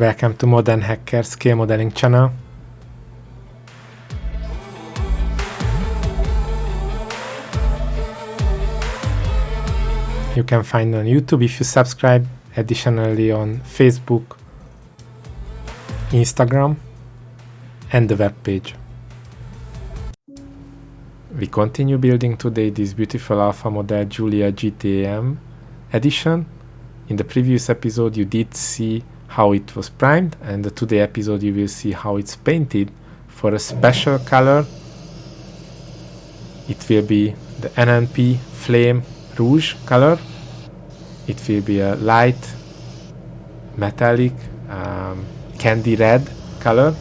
Welcome to ModernHackers scale modeling channel. You can find on YouTube if you subscribe, additionally on Facebook, Instagram, and the web page. We continue building today this beautiful alpha model Giulia GTAm edition. In the previous episode you did see how it was primed, and the today episode you will see how it's painted for a special color. It will be the NNP Flame Rouge color. It will be a light metallic candy red color,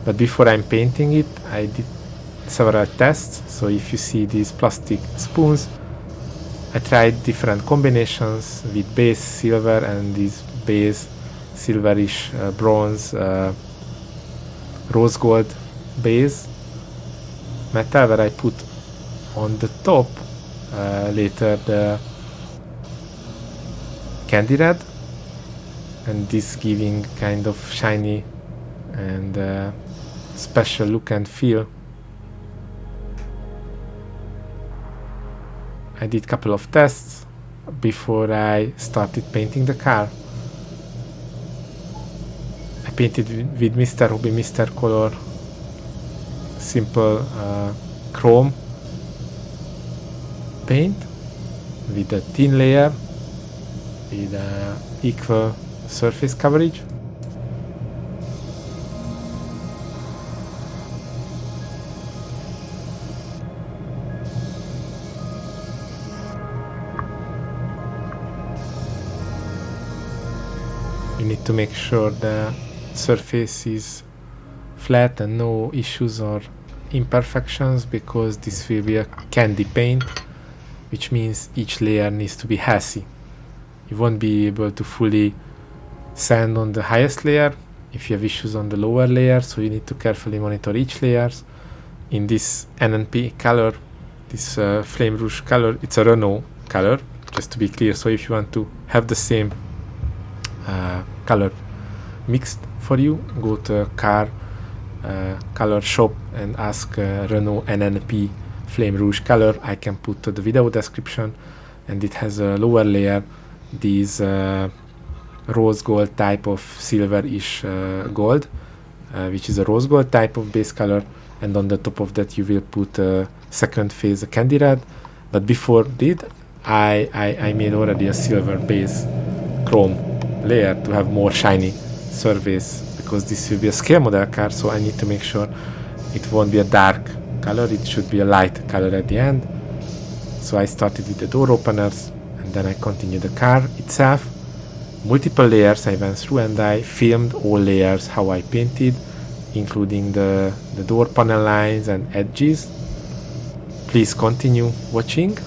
but before I'm painting it I did several tests. So if you see these plastic spoons, I tried different combinations with base silver and this base silverish bronze rose gold base metal, where I put on the top later the candy red, and this giving kind of shiny and special look and feel. I did a couple of tests before I started painting the car. I painted with Mr. Hobby Mr. Color simple chrome paint with a thin layer with equal surface coverage. You need to make sure the surface is flat and no issues or imperfections, because this will be a candy paint, which means each layer needs to be healthy. You won't be able to fully sand on the highest layer if you have issues on the lower layer, so you need to carefully monitor each layers. In this NNP color, this Flame Rouge color, it's a Renault color, just to be clear. So if you want to have the same color mixed for you, go to a car color shop and ask Renault NNP Flame Rouge color. I can put the video description, and it has a lower layer, these rose gold type of silverish gold, which is a rose gold type of base color, and on the top of that you will put a second phase candy red. But before that I made already a silver base chrome layer to have more shiny surface, because this will be a scale model car, so I need to make sure it won't be a dark color, it should be a light color at the end. So I started with the door openers, and then I continued the car itself. Multiple layers I went through, and I filmed all layers how I painted, including the door panel lines and edges. Please continue watching.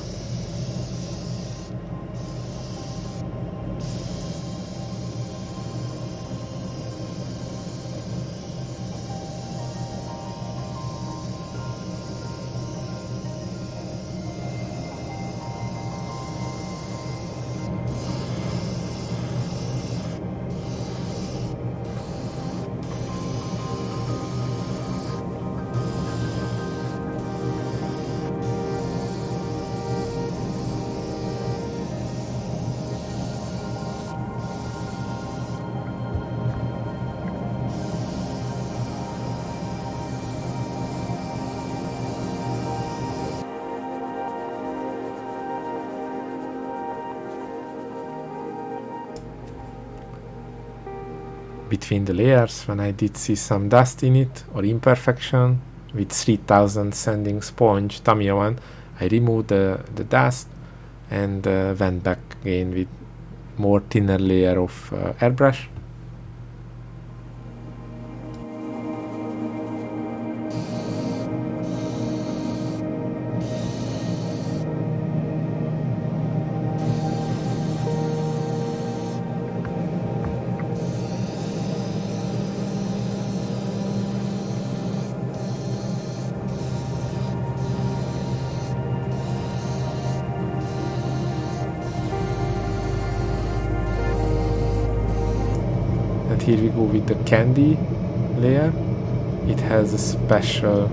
Between the layers, when I did see some dust in it or imperfection, with 3000 sanding sponge Tamiya one, I removed the dust and went back again with more thinner layer of airbrush. And here we go with the candy layer. It has a special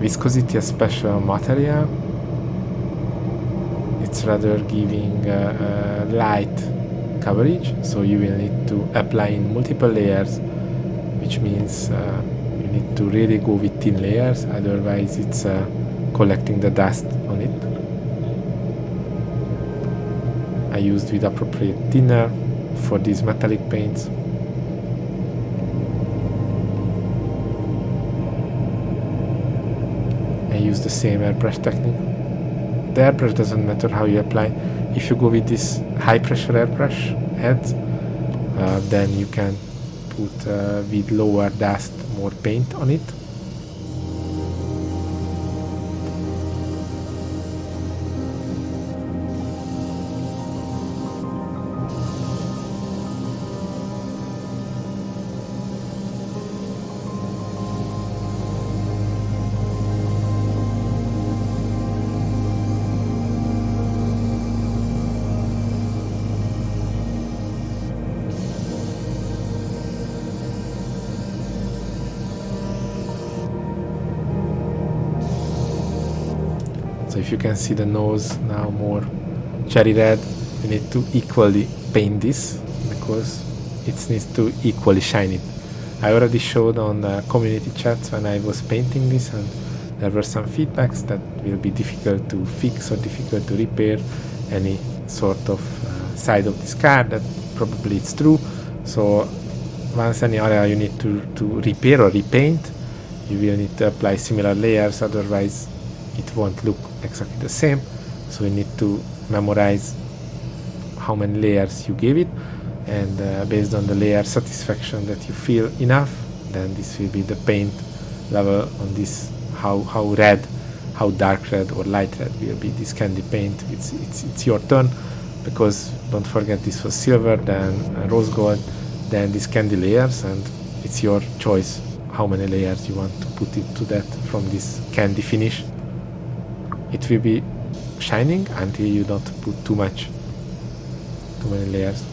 viscosity, a special material. It's rather giving a light coverage, so you will need to apply in multiple layers, which means you need to really go with thin layers, otherwise it's collecting the dust on it. I used with appropriate thinner for these metallic paints. I use the same airbrush technique. The airbrush doesn't matter how you apply. If you go with this high pressure airbrush heads, then you can put with lower dust more paint on it. So if you can see the nose now more cherry red, you need to equally paint this because it needs to equally shine it. I already showed on the community chats when I was painting this, and there were some feedbacks that will be difficult to fix or difficult to repair any sort of side of this card. That probably it's true. So once any area you need to repair or repaint, you will need to apply similar layers, otherwise it won't look exactly the same. So you need to memorize how many layers you give it, and based on the layer satisfaction that you feel enough, then this will be the paint level on this, how red, how dark red or light red will be this candy paint. It's your turn, because don't forget this was silver, then rose gold, then these candy layers, and it's your choice how many layers you want to put into that from this candy finish. It will be shining until you don't put too many layers.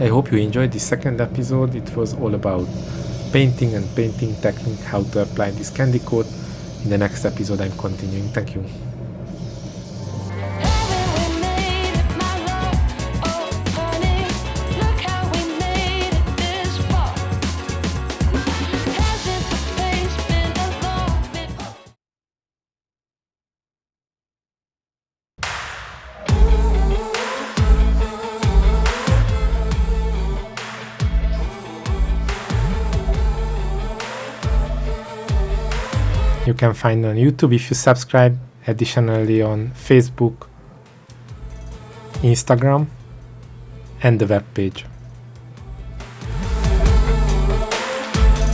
I hope you enjoyed this second episode. It was all about painting and painting technique, how to apply this candy coat. In the next episode I'm continuing. Thank you. You can find on YouTube if you subscribe, additionally on Facebook, Instagram, and the webpage.